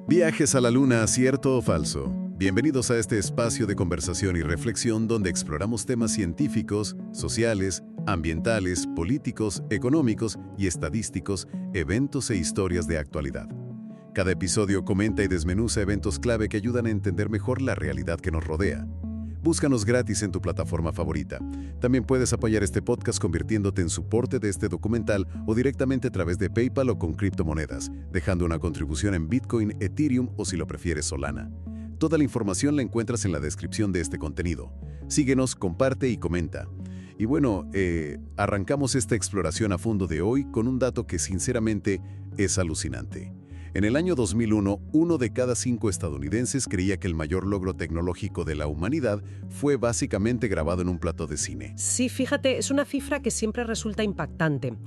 Viajes a la Luna, ¿cierto o falso? Bienvenidos a este espacio de conversación y reflexión donde exploramos temas científicos, sociales, ambientales, políticos, económicos y estadísticos, eventos e historias de actualidad. Cada episodio comenta y desmenuza eventos clave que ayudan a entender mejor la realidad que nos rodea. Búscanos gratis en tu plataforma favorita. También puedes apoyar este podcast convirtiéndote en soporte de este documental o directamente a través de PayPal o con criptomonedas, dejando una contribución en Bitcoin, Ethereum o si lo prefieres Solana. Toda la información la encuentras en la descripción de este contenido. Síguenos, comparte y comenta. Y bueno, arrancamos esta exploración a fondo de hoy con un dato que sinceramente es alucinante. En el año 2001, 1 de cada 5 estadounidenses creía que el mayor logro tecnológico de la humanidad fue básicamente grabado en un plató de cine. Sí, fíjate, es una cifra que siempre resulta impactante.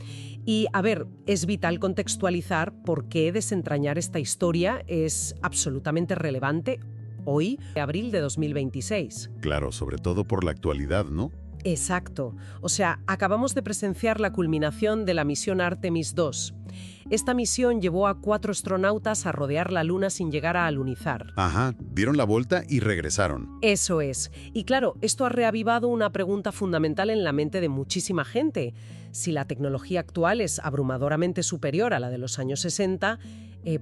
Y, a ver, es vital contextualizar por qué desentrañar esta historia es absolutamente relevante hoy, abril de 2026. Claro, sobre todo por la actualidad, ¿no? Exacto. O sea, acabamos de presenciar la culminación de la misión Artemis II. Esta misión llevó a 4 astronautas a rodear la Luna sin llegar a alunizar. Ajá, dieron la vuelta y regresaron. Eso es. Y claro, esto ha reavivado una pregunta fundamental en la mente de muchísima gente. Si la tecnología actual es abrumadoramente superior a la de los años 60,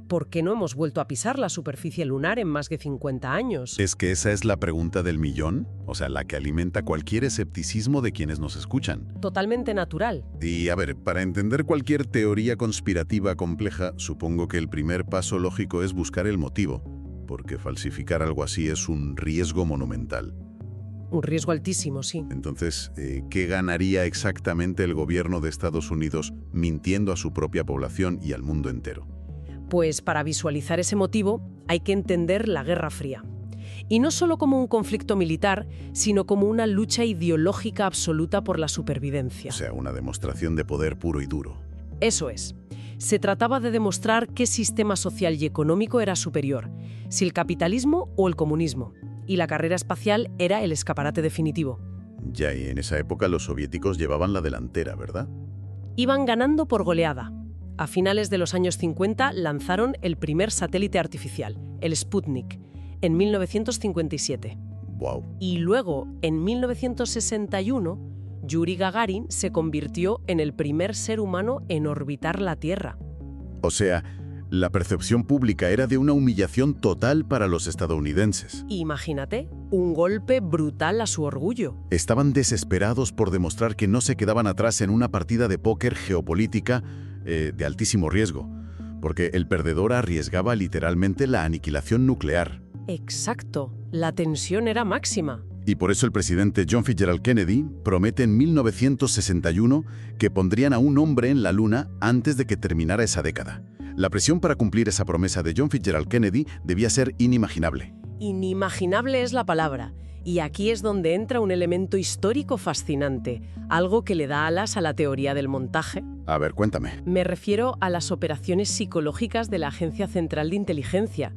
¿por qué no hemos vuelto a pisar la superficie lunar en más de 50 años? ¿Es que esa es la pregunta del millón? O sea, la que alimenta cualquier escepticismo de quienes nos escuchan. Totalmente natural. Y a ver, para entender cualquier teoría conspirativa compleja, supongo que el primer paso lógico es buscar el motivo, porque falsificar algo así es un riesgo monumental. Un riesgo altísimo, sí. Entonces, ¿qué ganaría exactamente el gobierno de Estados Unidos mintiendo a su propia población y al mundo entero? Pues para visualizar ese motivo hay que entender la Guerra Fría. Y no solo como un conflicto militar, sino como una lucha ideológica absoluta por la supervivencia. O sea, una demostración de poder puro y duro. Eso es. Se trataba de demostrar qué sistema social y económico era superior, si el capitalismo o el comunismo. Y la carrera espacial era el escaparate definitivo. Ya, y en esa época los soviéticos llevaban la delantera, ¿verdad? Iban ganando por goleada. A finales de los años 50 lanzaron el primer satélite artificial, el Sputnik, en 1957. ¡Wow! Y luego, en 1961, Yuri Gagarin se convirtió en el primer ser humano en orbitar la Tierra. O sea, la percepción pública era de una humillación total para los estadounidenses. Imagínate, un golpe brutal a su orgullo. Estaban desesperados por demostrar que no se quedaban atrás en una partida de póker geopolítica de altísimo riesgo, porque el perdedor arriesgaba literalmente la aniquilación nuclear. Exacto, la tensión era máxima. Y por eso el presidente John Fitzgerald Kennedy promete en 1961 que pondrían a un hombre en la Luna antes de que terminara esa década. La presión para cumplir esa promesa de John Fitzgerald Kennedy debía ser inimaginable. Inimaginable es la palabra. Y aquí es donde entra un elemento histórico fascinante, algo que le da alas a la teoría del montaje. A ver, cuéntame. Me refiero a las operaciones psicológicas de la Agencia Central de Inteligencia,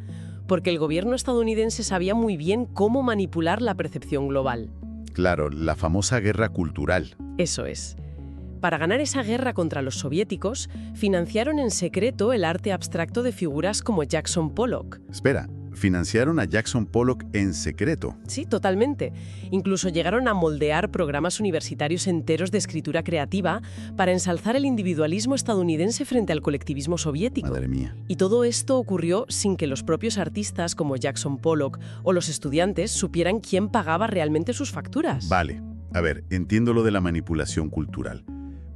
porque el gobierno estadounidense sabía muy bien cómo manipular la percepción global. Claro, la famosa guerra cultural. Eso es. Para ganar esa guerra contra los soviéticos, financiaron en secreto el arte abstracto de figuras como Jackson Pollock. Espera, financiaron a Jackson Pollock en secreto. Sí, totalmente. Incluso llegaron a moldear programas universitarios enteros de escritura creativa para ensalzar el individualismo estadounidense frente al colectivismo soviético. Madre mía. Y todo esto ocurrió sin que los propios artistas como Jackson Pollock o los estudiantes supieran quién pagaba realmente sus facturas. Vale, a ver, entiendo lo de la manipulación cultural.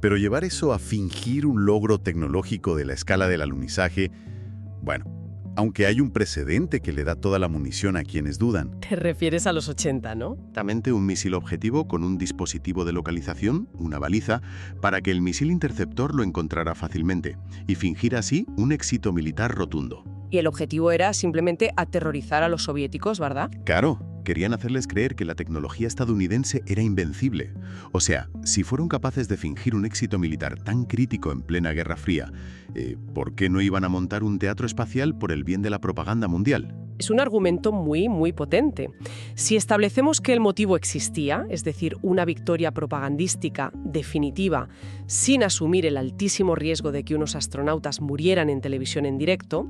Pero llevar eso a fingir un logro tecnológico de la escala del alunizaje, bueno, aunque hay un precedente que le da toda la munición a quienes dudan. Te refieres a los 80, ¿no? Exactamente, un misil objetivo con un dispositivo de localización, una baliza, para que el misil interceptor lo encontrara fácilmente y fingir así un éxito militar rotundo. Y el objetivo era simplemente aterrorizar a los soviéticos, ¿verdad? Claro, querían hacerles creer que la tecnología estadounidense era invencible. O sea, si fueron capaces de fingir un éxito militar tan crítico en plena Guerra Fría, ¿por qué no iban a montar un teatro espacial por el bien de la propaganda mundial? Es un argumento muy, muy potente. Si establecemos que el motivo existía, es decir, una victoria propagandística definitiva, sin asumir el altísimo riesgo de que unos astronautas murieran en televisión en directo,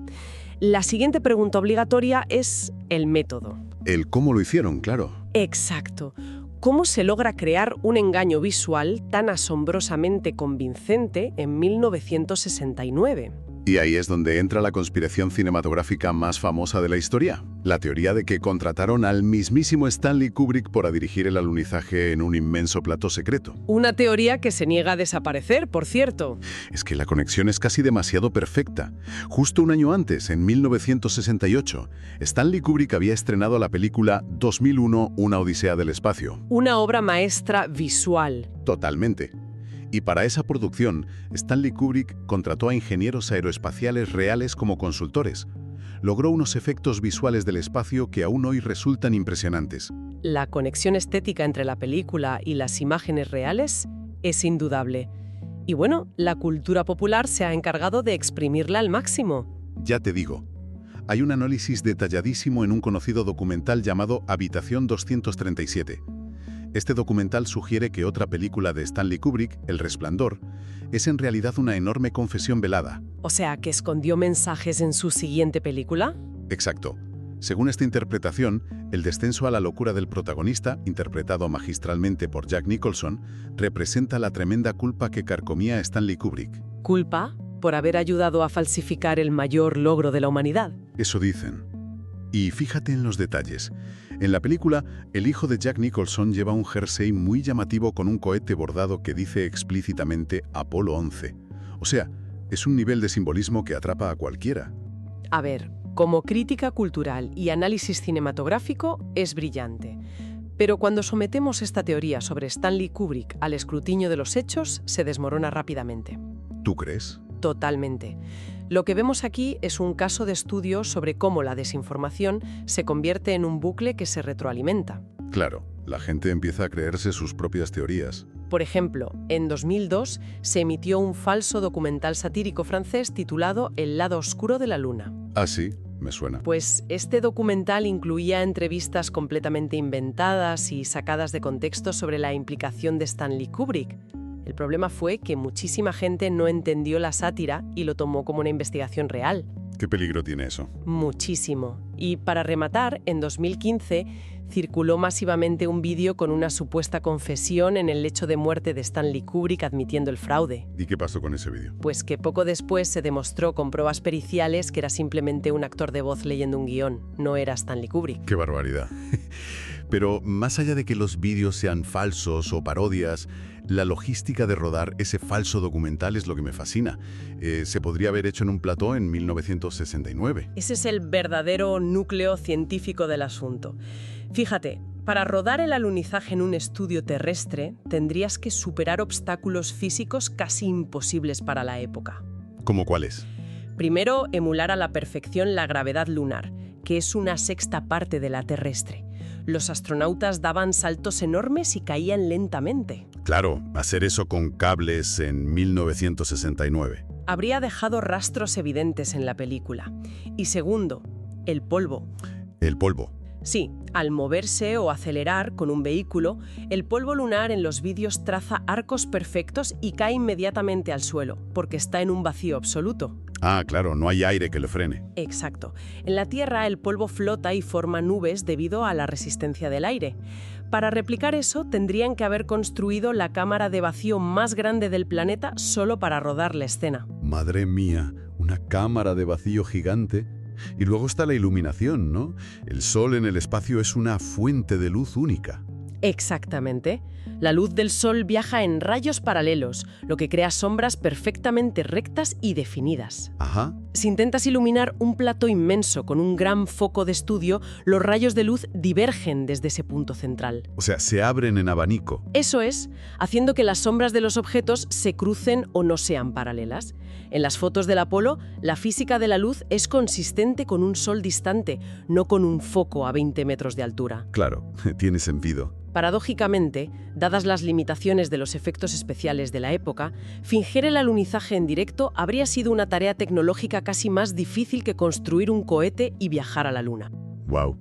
La siguiente pregunta obligatoria es el método. El cómo lo hicieron, claro. Exacto. ¿Cómo se logra crear un engaño visual tan asombrosamente convincente en 1969? Y ahí es donde entra la conspiración cinematográfica más famosa de la historia. La teoría de que contrataron al mismísimo Stanley Kubrick para dirigir el alunizaje en un inmenso plató secreto. Una teoría que se niega a desaparecer, por cierto. Es que la conexión es casi demasiado perfecta. Justo un año antes, en 1968, Stanley Kubrick había estrenado la película 2001, Una odisea del espacio. Una obra maestra visual. Totalmente. Y para esa producción, Stanley Kubrick contrató a ingenieros aeroespaciales reales como consultores. Logró unos efectos visuales del espacio que aún hoy resultan impresionantes. La conexión estética entre la película y las imágenes reales es indudable. Y bueno, la cultura popular se ha encargado de exprimirla al máximo. Ya te digo, hay un análisis detalladísimo en un conocido documental llamado Habitación 237. Este documental sugiere que otra película de Stanley Kubrick, El Resplandor, es en realidad una enorme confesión velada. O sea, ¿que escondió mensajes en su siguiente película? Exacto. Según esta interpretación, el descenso a la locura del protagonista, interpretado magistralmente por Jack Nicholson, representa la tremenda culpa que carcomía a Stanley Kubrick. ¿Culpa? ¿Por haber ayudado a falsificar el mayor logro de la humanidad? Eso dicen. Y fíjate en los detalles. En la película, el hijo de Jack Nicholson lleva un jersey muy llamativo con un cohete bordado que dice explícitamente Apolo 11. O sea, es un nivel de simbolismo que atrapa a cualquiera. A ver, como crítica cultural y análisis cinematográfico es brillante. Pero cuando sometemos esta teoría sobre Stanley Kubrick al escrutinio de los hechos, se desmorona rápidamente. ¿Tú crees? Totalmente. Lo que vemos aquí es un caso de estudio sobre cómo la desinformación se convierte en un bucle que se retroalimenta. Claro, la gente empieza a creerse sus propias teorías. Por ejemplo, en 2002 se emitió un falso documental satírico francés titulado El lado oscuro de la luna. Ah, sí, me suena. Pues este documental incluía entrevistas completamente inventadas y sacadas de contexto sobre la implicación de Stanley Kubrick. El problema fue que muchísima gente no entendió la sátira y lo tomó como una investigación real. ¿Qué peligro tiene eso? Muchísimo. Y para rematar, en 2015 circuló masivamente un vídeo con una supuesta confesión en el lecho de muerte de Stanley Kubrick admitiendo el fraude. ¿Y qué pasó con ese vídeo? Pues que poco después se demostró con pruebas periciales que era simplemente un actor de voz leyendo un guión, no era Stanley Kubrick. ¡Qué barbaridad! Pero más allá de que los vídeos sean falsos o parodias, la logística de rodar ese falso documental es lo que me fascina. Se podría haber hecho en un plató en 1969. Ese es el verdadero núcleo científico del asunto. Fíjate, para rodar el alunizaje en un estudio terrestre, tendrías que superar obstáculos físicos casi imposibles para la época. ¿Cómo cuáles? Primero, emular a la perfección la gravedad lunar, que es una sexta parte de la terrestre. Los astronautas daban saltos enormes y caían lentamente. Claro, hacer eso con cables en 1969. Habría dejado rastros evidentes en la película. Y segundo, el polvo. El polvo. Sí, al moverse o acelerar con un vehículo, el polvo lunar en los vídeos traza arcos perfectos y cae inmediatamente al suelo, porque está en un vacío absoluto. Ah, claro, no hay aire que lo frene. Exacto. En la Tierra el polvo flota y forma nubes debido a la resistencia del aire. Para replicar eso, tendrían que haber construido la cámara de vacío más grande del planeta solo para rodar la escena. Madre mía, una cámara de vacío gigante. Y luego está la iluminación, ¿no? El sol en el espacio es una fuente de luz única. Exactamente. La luz del sol viaja en rayos paralelos, lo que crea sombras perfectamente rectas y definidas. Ajá. Si intentas iluminar un plató inmenso con un gran foco de estudio, los rayos de luz divergen desde ese punto central. O sea, se abren en abanico. Eso es, haciendo que las sombras de los objetos se crucen o no sean paralelas. En las fotos del Apolo, la física de la luz es consistente con un sol distante, no con un foco a 20 metros de altura. Claro, tiene sentido. Paradójicamente, dadas las limitaciones de los efectos especiales de la época, fingir el alunizaje en directo habría sido una tarea tecnológica casi más difícil que construir un cohete y viajar a la Luna. Wow.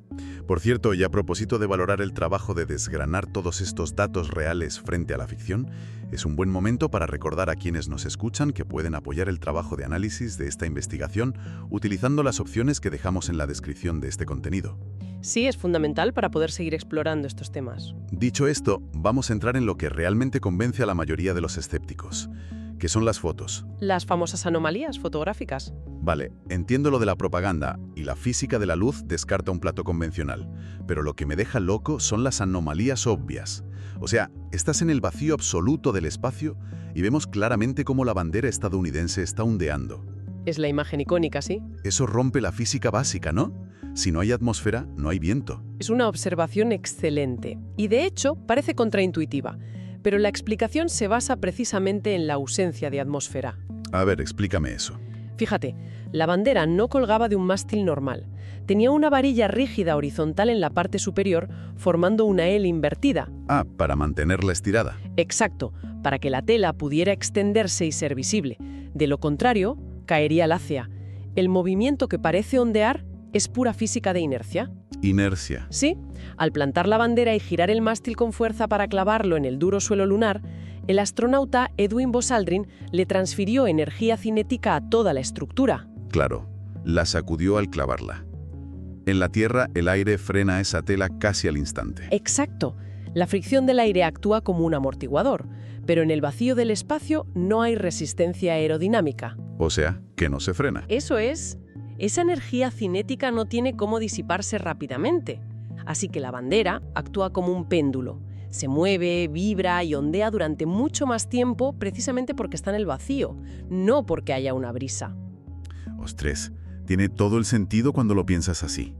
Por cierto, y a propósito de valorar el trabajo de desgranar todos estos datos reales frente a la ficción, es un buen momento para recordar a quienes nos escuchan que pueden apoyar el trabajo de análisis de esta investigación utilizando las opciones que dejamos en la descripción de este contenido. Sí, es fundamental para poder seguir explorando estos temas. Dicho esto, vamos a entrar en lo que realmente convence a la mayoría de los escépticos, que son las fotos. Las famosas anomalías fotográficas. Vale, entiendo lo de la propaganda y la física de la luz descarta un plato convencional, pero lo que me deja loco son las anomalías obvias. O sea, estás en el vacío absoluto del espacio y vemos claramente cómo la bandera estadounidense está ondeando. Es la imagen icónica, ¿sí? Eso rompe la física básica, ¿no? Si no hay atmósfera, no hay viento. Es una observación excelente y de hecho parece contraintuitiva, pero la explicación se basa precisamente en la ausencia de atmósfera. A ver, explícame eso. Fíjate, la bandera no colgaba de un mástil normal. Tenía una varilla rígida horizontal en la parte superior, formando una L invertida. Ah, para mantenerla estirada. Exacto, para que la tela pudiera extenderse y ser visible. De lo contrario, caería lácea. El movimiento que parece ondear es pura física de inercia. Inercia. Sí, al plantar la bandera y girar el mástil con fuerza para clavarlo en el duro suelo lunar, el astronauta Edwin Buzz Aldrin le transfirió energía cinética a toda la estructura. Claro, la sacudió al clavarla. En la Tierra, el aire frena esa tela casi al instante. Exacto. La fricción del aire actúa como un amortiguador, pero en el vacío del espacio no hay resistencia aerodinámica. O sea, que no se frena. Eso es. Esa energía cinética no tiene cómo disiparse rápidamente. Así que la bandera actúa como un péndulo. Se mueve, vibra y ondea durante mucho más tiempo precisamente porque está en el vacío, no porque haya una brisa. Ostres, tiene todo el sentido cuando lo piensas así.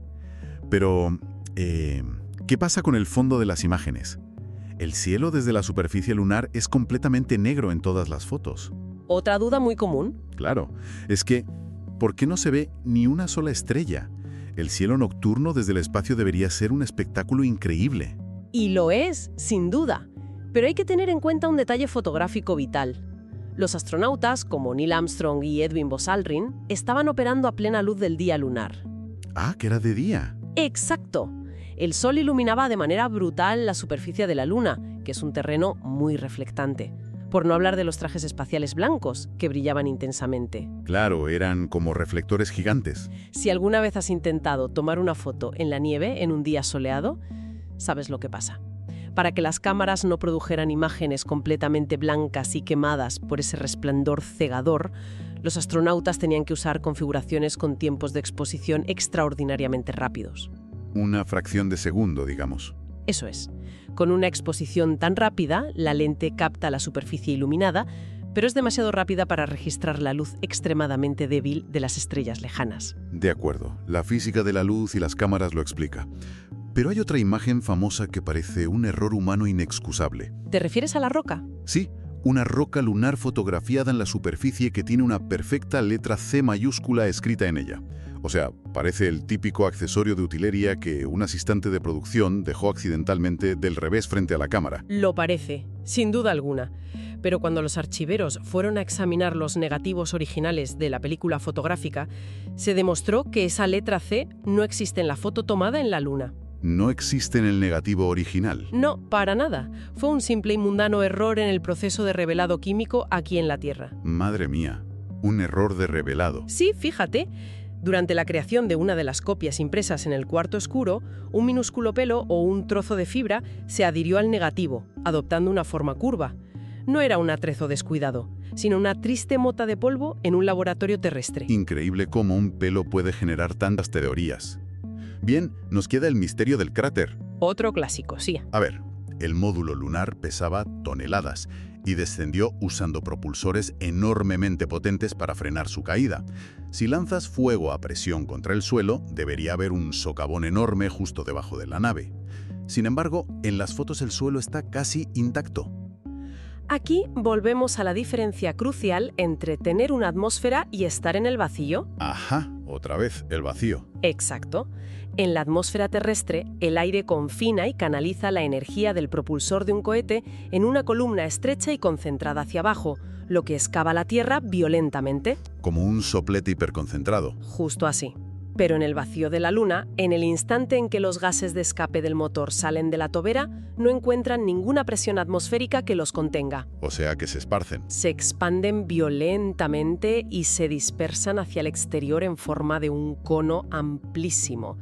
Pero, ¿qué pasa con el fondo de las imágenes? El cielo desde la superficie lunar es completamente negro en todas las fotos. Otra duda muy común. Claro, es que, ¿por qué no se ve ni una sola estrella? El cielo nocturno desde el espacio debería ser un espectáculo increíble. Y lo es, sin duda. Pero hay que tener en cuenta un detalle fotográfico vital. Los astronautas, como Neil Armstrong y Edwin Buzz Aldrin, estaban operando a plena luz del día lunar. Ah, que era de día. ¡Exacto! El sol iluminaba de manera brutal la superficie de la Luna, que es un terreno muy reflectante. Por no hablar de los trajes espaciales blancos, que brillaban intensamente. Claro, eran como reflectores gigantes. Si alguna vez has intentado tomar una foto en la nieve en un día soleado, sabes lo que pasa. Para que las cámaras no produjeran imágenes completamente blancas y quemadas por ese resplandor cegador, los astronautas tenían que usar configuraciones con tiempos de exposición extraordinariamente rápidos. Una fracción de segundo, digamos. Eso es. Con una exposición tan rápida, la lente capta la superficie iluminada, pero es demasiado rápida para registrar la luz extremadamente débil de las estrellas lejanas. De acuerdo, la física de la luz y las cámaras lo explica. Pero hay otra imagen famosa que parece un error humano inexcusable. ¿Te refieres a la roca? Sí, una roca lunar fotografiada en la superficie que tiene una perfecta letra C mayúscula escrita en ella. O sea, parece el típico accesorio de utilería que un asistente de producción dejó accidentalmente del revés frente a la cámara. Lo parece, sin duda alguna. Pero cuando los archiveros fueron a examinar los negativos originales de la película fotográfica, se demostró que esa letra C no existe en la foto tomada en la Luna. No existe en el negativo original. No, para nada. Fue un simple y mundano error en el proceso de revelado químico aquí en la Tierra. Madre mía, un error de revelado. Sí, fíjate. Durante la creación de una de las copias impresas en el cuarto oscuro, un minúsculo pelo o un trozo de fibra se adhirió al negativo, adoptando una forma curva. No era un atrezo descuidado, sino una triste mota de polvo en un laboratorio terrestre. Increíble cómo un pelo puede generar tantas teorías. Bien, nos queda el misterio del cráter. Otro clásico, sí. A ver, el módulo lunar pesaba toneladas y descendió usando propulsores enormemente potentes para frenar su caída. Si lanzas fuego a presión contra el suelo, debería haber un socavón enorme justo debajo de la nave. Sin embargo, en las fotos el suelo está casi intacto. Aquí volvemos a la diferencia crucial entre tener una atmósfera y estar en el vacío. Ajá, otra vez, el vacío. Exacto. En la atmósfera terrestre, el aire confina y canaliza la energía del propulsor de un cohete en una columna estrecha y concentrada hacia abajo, lo que excava la Tierra violentamente. Como un soplete hiperconcentrado. Justo así. Pero en el vacío de la Luna, en el instante en que los gases de escape del motor salen de la tobera, no encuentran ninguna presión atmosférica que los contenga. O sea que se esparcen. Se expanden violentamente y se dispersan hacia el exterior en forma de un cono amplísimo.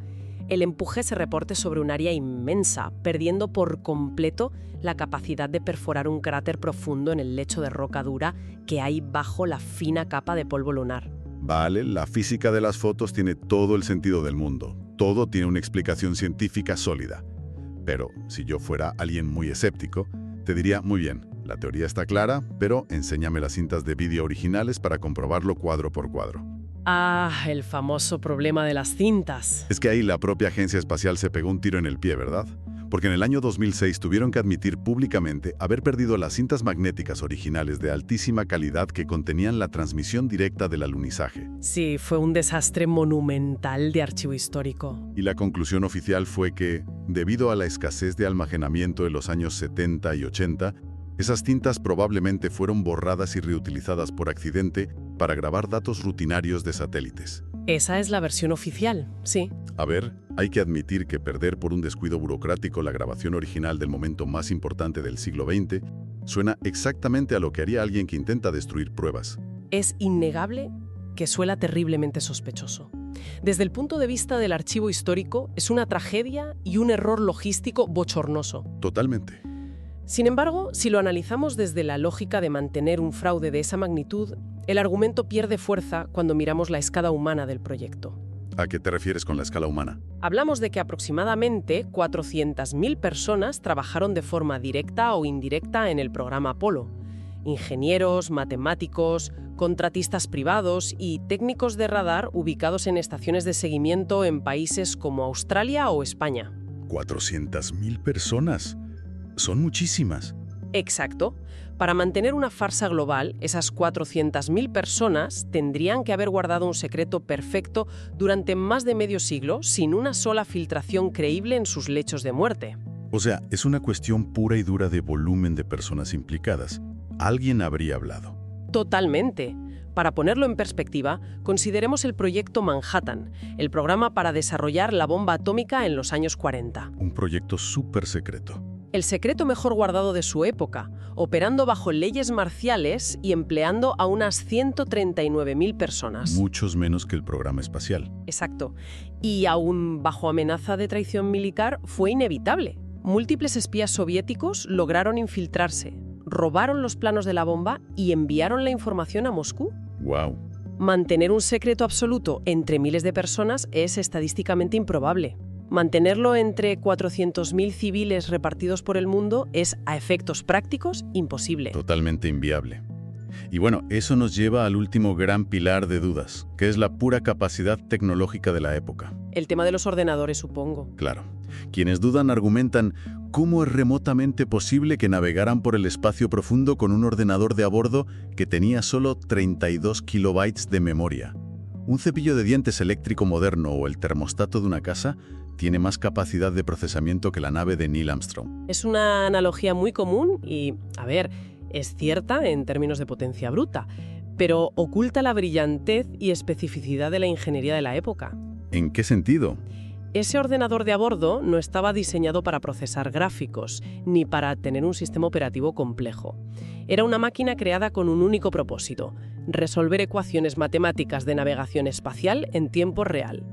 El empuje se reporte sobre un área inmensa, perdiendo por completo la capacidad de perforar un cráter profundo en el lecho de roca dura que hay bajo la fina capa de polvo lunar. Vale, la física de las fotos tiene todo el sentido del mundo. Todo tiene una explicación científica sólida. Pero si yo fuera alguien muy escéptico, te diría, muy bien, la teoría está clara, pero enséñame las cintas de vídeo originales para comprobarlo cuadro por cuadro. Ah, el famoso problema de las cintas. Es que ahí la propia agencia espacial se pegó un tiro en el pie, ¿verdad? Porque en el año 2006 tuvieron que admitir públicamente haber perdido las cintas magnéticas originales de altísima calidad que contenían la transmisión directa del alunizaje. Sí, fue un desastre monumental de archivo histórico. Y la conclusión oficial fue que, debido a la escasez de almacenamiento en los años 70 y 80, esas cintas probablemente fueron borradas y reutilizadas por accidente para grabar datos rutinarios de satélites. Esa es la versión oficial, sí. A ver, hay que admitir que perder por un descuido burocrático la grabación original del momento más importante del siglo XX suena exactamente a lo que haría alguien que intenta destruir pruebas. Es innegable que suena terriblemente sospechoso. Desde el punto de vista del archivo histórico, es una tragedia y un error logístico bochornoso. Totalmente. Sin embargo, si lo analizamos desde la lógica de mantener un fraude de esa magnitud, el argumento pierde fuerza cuando miramos la escala humana del proyecto. ¿A qué te refieres con la escala humana? Hablamos de que aproximadamente 400.000 personas trabajaron de forma directa o indirecta en el programa Apolo. Ingenieros, matemáticos, contratistas privados y técnicos de radar ubicados en estaciones de seguimiento en países como Australia o España. 400.000 personas. Son muchísimas. Exacto. Para mantener una farsa global, esas 400.000 personas tendrían que haber guardado un secreto perfecto durante más de medio siglo sin una sola filtración creíble en sus lechos de muerte. O sea, es una cuestión pura y dura de volumen de personas implicadas. Alguien habría hablado. Totalmente. Para ponerlo en perspectiva, consideremos el proyecto Manhattan, el programa para desarrollar la bomba atómica en los años 40. Un proyecto súper secreto. El secreto mejor guardado de su época, operando bajo leyes marciales y empleando a unas 139.000 personas. Muchos menos que el programa espacial. Exacto. Y aún bajo amenaza de traición militar fue inevitable. Múltiples espías soviéticos lograron infiltrarse, robaron los planos de la bomba y enviaron la información a Moscú. ¡Wow! Mantener un secreto absoluto entre miles de personas es estadísticamente improbable. Mantenerlo entre 400.000 civiles repartidos por el mundo es, a efectos prácticos, imposible. Totalmente inviable. Y bueno, eso nos lleva al último gran pilar de dudas, que es la pura capacidad tecnológica de la época. El tema de los ordenadores, supongo. Claro. Quienes dudan argumentan cómo es remotamente posible que navegaran por el espacio profundo con un ordenador de a bordo que tenía solo 32 kilobytes de memoria. Un cepillo de dientes eléctrico moderno o el termostato de una casa tiene más capacidad de procesamiento que la nave de Neil Armstrong. Es una analogía muy común y, a ver, es cierta en términos de potencia bruta, pero oculta la brillantez y especificidad de la ingeniería de la época. ¿En qué sentido? Ese ordenador de a bordo no estaba diseñado para procesar gráficos, ni para tener un sistema operativo complejo. Era una máquina creada con un único propósito: resolver ecuaciones matemáticas de navegación espacial en tiempo real.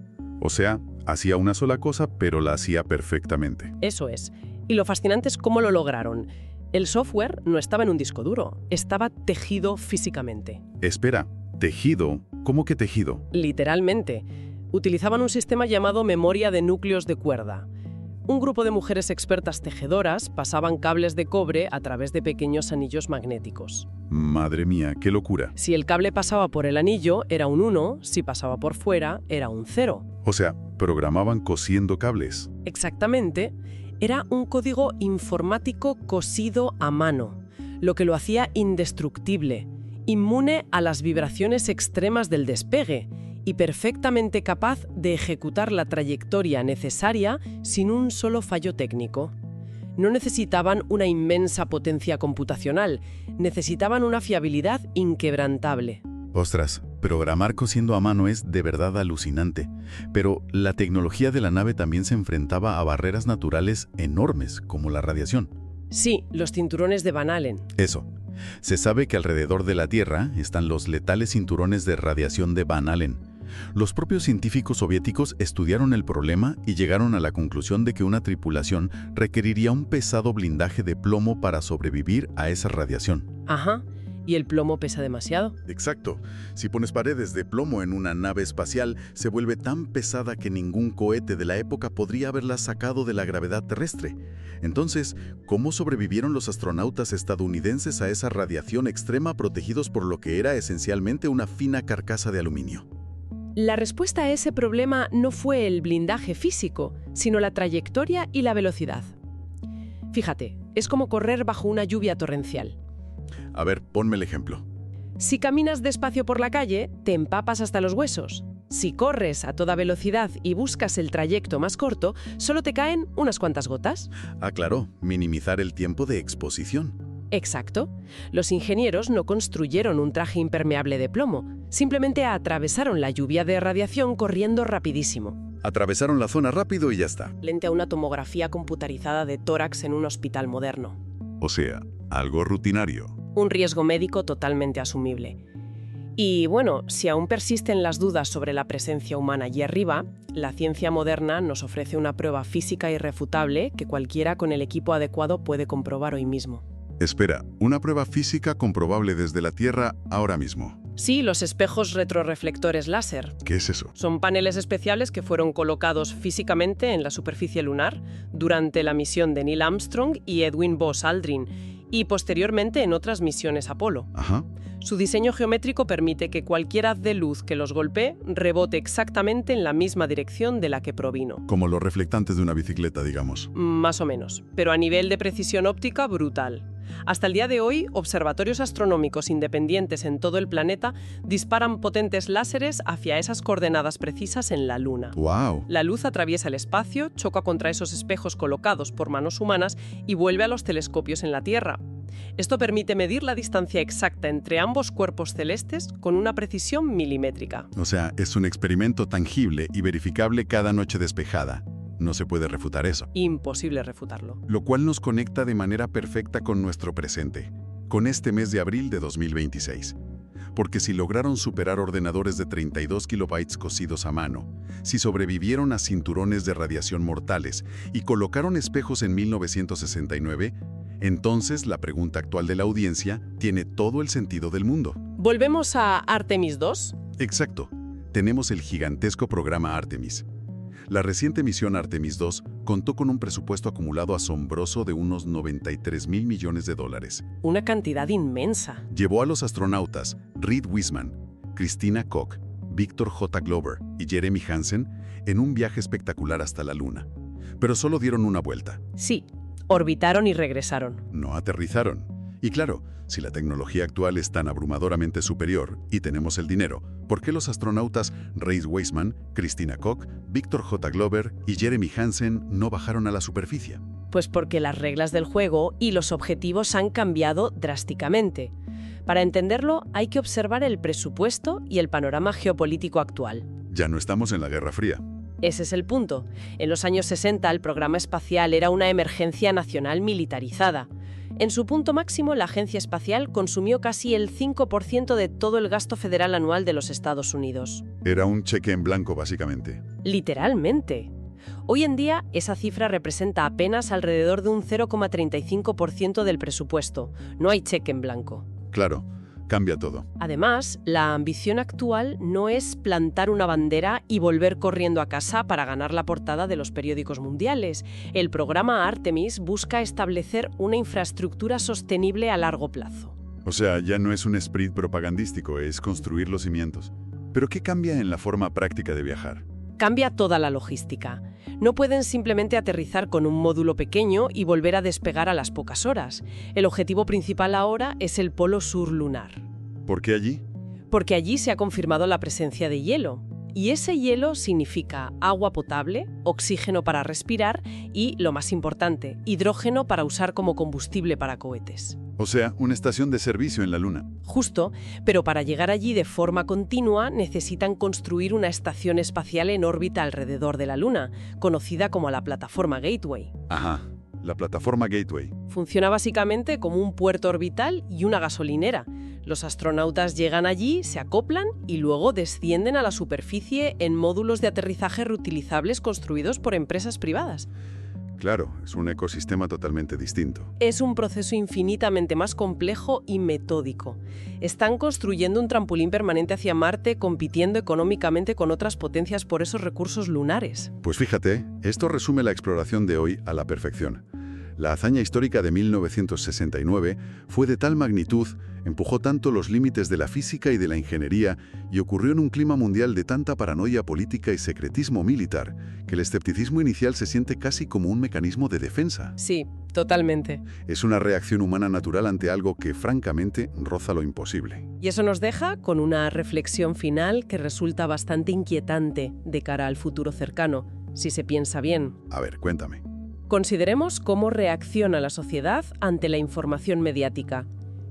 O sea, hacía una sola cosa, pero la hacía perfectamente. Eso es. Y lo fascinante es cómo lo lograron. El software no estaba en un disco duro, estaba tejido físicamente. Espera, ¿tejido? ¿Cómo que tejido? Literalmente. Utilizaban un sistema llamado memoria de núcleos de cuerda. Un grupo de mujeres expertas tejedoras pasaban cables de cobre a través de pequeños anillos magnéticos. Madre mía, qué locura. Si el cable pasaba por el anillo, era un 1, si pasaba por fuera, era un 0. O sea, programaban cosiendo cables. Exactamente. Era un código informático cosido a mano, lo que lo hacía indestructible, inmune a las vibraciones extremas del despegue y perfectamente capaz de ejecutar la trayectoria necesaria sin un solo fallo técnico. No necesitaban una inmensa potencia computacional, necesitaban una fiabilidad inquebrantable. Ostras, Programar cosiendo a mano es de verdad alucinante, pero la tecnología de la nave también se enfrentaba a barreras naturales enormes, como la radiación. Sí, los cinturones de Van Allen. Eso. Se sabe que alrededor de la Tierra están los letales cinturones de radiación de Van Allen. Los propios científicos soviéticos estudiaron el problema y llegaron a la conclusión de que una tripulación requeriría un pesado blindaje de plomo para sobrevivir a esa radiación. Ajá. ¿Y el plomo pesa demasiado? Exacto. Si pones paredes de plomo en una nave espacial, se vuelve tan pesada que ningún cohete de la época podría haberla sacado de la gravedad terrestre. Entonces, ¿cómo sobrevivieron los astronautas estadounidenses a esa radiación extrema protegidos por lo que era esencialmente una fina carcasa de aluminio? La respuesta a ese problema no fue el blindaje físico, sino la trayectoria y la velocidad. Fíjate, es como correr bajo una lluvia torrencial. A ver, ponme el ejemplo. Si caminas despacio por la calle, te empapas hasta los huesos. Si corres a toda velocidad y buscas el trayecto más corto, solo te caen unas cuantas gotas. Ah, claro, minimizar el tiempo de exposición. Exacto. Los ingenieros no construyeron un traje impermeable de plomo, simplemente atravesaron la lluvia de radiación corriendo rapidísimo. Atravesaron la zona rápido y ya está. Lente a una tomografía computarizada de tórax en un hospital moderno. O sea, algo rutinario. Un riesgo médico totalmente asumible. Y bueno, si aún persisten las dudas sobre la presencia humana allí arriba, la ciencia moderna nos ofrece una prueba física irrefutable que cualquiera con el equipo adecuado puede comprobar hoy mismo. Espera, ¿una prueba física comprobable desde la Tierra ahora mismo? Sí, los espejos retroreflectores láser. ¿Qué es eso? Son paneles especiales que fueron colocados físicamente en la superficie lunar durante la misión de Neil Armstrong y Edwin Buzz Aldrin y posteriormente en otras misiones Apolo. Ajá. Su diseño geométrico permite que cualquier haz de luz que los golpee rebote exactamente en la misma dirección de la que provino. Como los reflectantes de una bicicleta, digamos. Más o menos, pero a nivel de precisión óptica brutal. Hasta el día de hoy, observatorios astronómicos independientes en todo el planeta disparan potentes láseres hacia esas coordenadas precisas en la Luna. ¡Wow! La luz atraviesa el espacio, choca contra esos espejos colocados por manos humanas y vuelve a los telescopios en la Tierra. Esto permite medir la distancia exacta entre ambos cuerpos celestes con una precisión milimétrica. O sea, es un experimento tangible y verificable cada noche despejada. No se puede refutar eso. Imposible refutarlo. Lo cual nos conecta de manera perfecta con nuestro presente, con este mes de abril de 2026. Porque si lograron superar ordenadores de 32 kilobytes cosidos a mano, si sobrevivieron a cinturones de radiación mortales y colocaron espejos en 1969, entonces la pregunta actual de la audiencia tiene todo el sentido del mundo. ¿Volvemos a Artemis II? Exacto. Tenemos el gigantesco programa Artemis. La reciente misión Artemis II contó con un presupuesto acumulado asombroso de unos 93,000 millones de dólares. Una cantidad inmensa. Llevó a los astronautas Reed Wiseman, Christina Koch, Victor J. Glover y Jeremy Hansen en un viaje espectacular hasta la Luna. Pero solo dieron una vuelta. Sí, orbitaron y regresaron. No aterrizaron. Y claro, si la tecnología actual es tan abrumadoramente superior y tenemos el dinero, ¿por qué los astronautas Reed Wiseman, Christina Koch, Victor J. Glover y Jeremy Hansen no bajaron a la superficie? Pues porque las reglas del juego y los objetivos han cambiado drásticamente. Para entenderlo, hay que observar el presupuesto y el panorama geopolítico actual. Ya no estamos en la Guerra Fría. Ese es el punto. En los años 60 el programa espacial era una emergencia nacional militarizada. En su punto máximo, la agencia espacial consumió casi el 5% de todo el gasto federal anual de los Estados Unidos. Era un cheque en blanco, básicamente. Literalmente. Hoy en día, esa cifra representa apenas alrededor de un 0,35% del presupuesto. No hay cheque en blanco. Claro, cambia todo. Además, la ambición actual no es plantar una bandera y volver corriendo a casa para ganar la portada de los periódicos mundiales. El programa Artemis busca establecer una infraestructura sostenible a largo plazo. O sea, ya no es un sprint propagandístico, es construir los cimientos. ¿Pero qué cambia en la forma práctica de viajar? Cambia toda la logística. No pueden simplemente aterrizar con un módulo pequeño y volver a despegar a las pocas horas. El objetivo principal ahora es el polo sur lunar. ¿Por qué allí? Porque allí se ha confirmado la presencia de hielo. Y ese hielo significa agua potable, oxígeno para respirar y, lo más importante, hidrógeno para usar como combustible para cohetes. O sea, una estación de servicio en la Luna. Justo, pero para llegar allí de forma continua necesitan construir una estación espacial en órbita alrededor de la Luna, conocida como la plataforma Gateway. Ajá, la plataforma Gateway. Funciona básicamente como un puerto orbital y una gasolinera. Los astronautas llegan allí, se acoplan y luego descienden a la superficie en módulos de aterrizaje reutilizables construidos por empresas privadas. Claro, es un ecosistema totalmente distinto. Es un proceso infinitamente más complejo y metódico. Están construyendo un trampolín permanente hacia Marte, compitiendo económicamente con otras potencias por esos recursos lunares. Pues fíjate, esto resume la exploración de hoy a la perfección. La hazaña histórica de 1969 fue de tal magnitud, empujó tanto los límites de la física y de la ingeniería y ocurrió en un clima mundial de tanta paranoia política y secretismo militar que el escepticismo inicial se siente casi como un mecanismo de defensa. Sí, totalmente. Es una reacción humana natural ante algo que, francamente, roza lo imposible. Y eso nos deja con una reflexión final que resulta bastante inquietante de cara al futuro cercano, si se piensa bien. A ver, cuéntame. Consideremos cómo reacciona la sociedad ante la información mediática.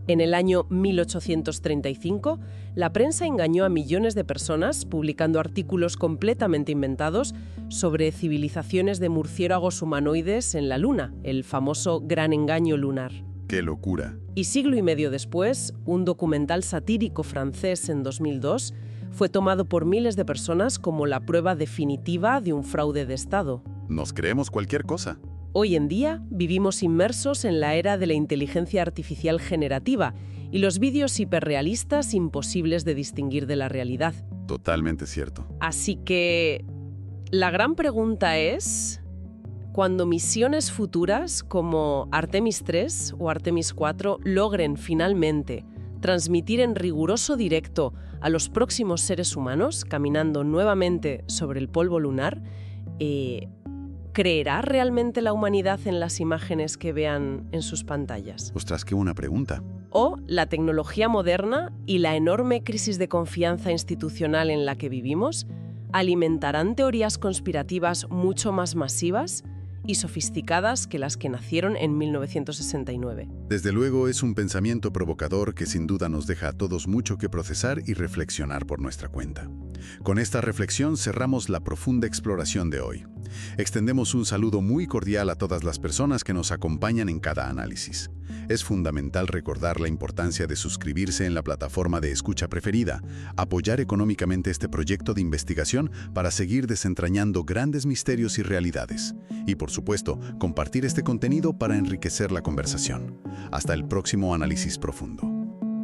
En el año 1835, la prensa engañó a millones de personas publicando artículos completamente inventados sobre civilizaciones de murciélagos humanoides en la Luna, el famoso Gran Engaño Lunar. ¡Qué locura! Y siglo y medio después, un documental satírico francés en 2002 fue tomado por miles de personas como la prueba definitiva de un fraude de Estado. Nos creemos cualquier cosa. Hoy en día vivimos inmersos en la era de la inteligencia artificial generativa y los vídeos hiperrealistas imposibles de distinguir de la realidad. Totalmente cierto. Así que la gran pregunta es, cuando misiones futuras como Artemis 3 o Artemis 4 logren finalmente transmitir en riguroso directo a los próximos seres humanos caminando nuevamente sobre el polvo lunar, ¿creerá realmente la humanidad en las imágenes que vean en sus pantallas? Ostras, qué buena pregunta. ¿O la tecnología moderna y la enorme crisis de confianza institucional en la que vivimos alimentarán teorías conspirativas mucho más masivas y sofisticadas que las que nacieron en 1969? Desde luego es un pensamiento provocador que sin duda nos deja a todos mucho que procesar y reflexionar por nuestra cuenta. Con esta reflexión cerramos la profunda exploración de hoy. Extendemos un saludo muy cordial a todas las personas que nos acompañan en cada análisis. Es fundamental recordar la importancia de suscribirse en la plataforma de escucha preferida, apoyar económicamente este proyecto de investigación para seguir desentrañando grandes misterios y realidades. Y por supuesto, compartir este contenido para enriquecer la conversación. Hasta el próximo análisis profundo.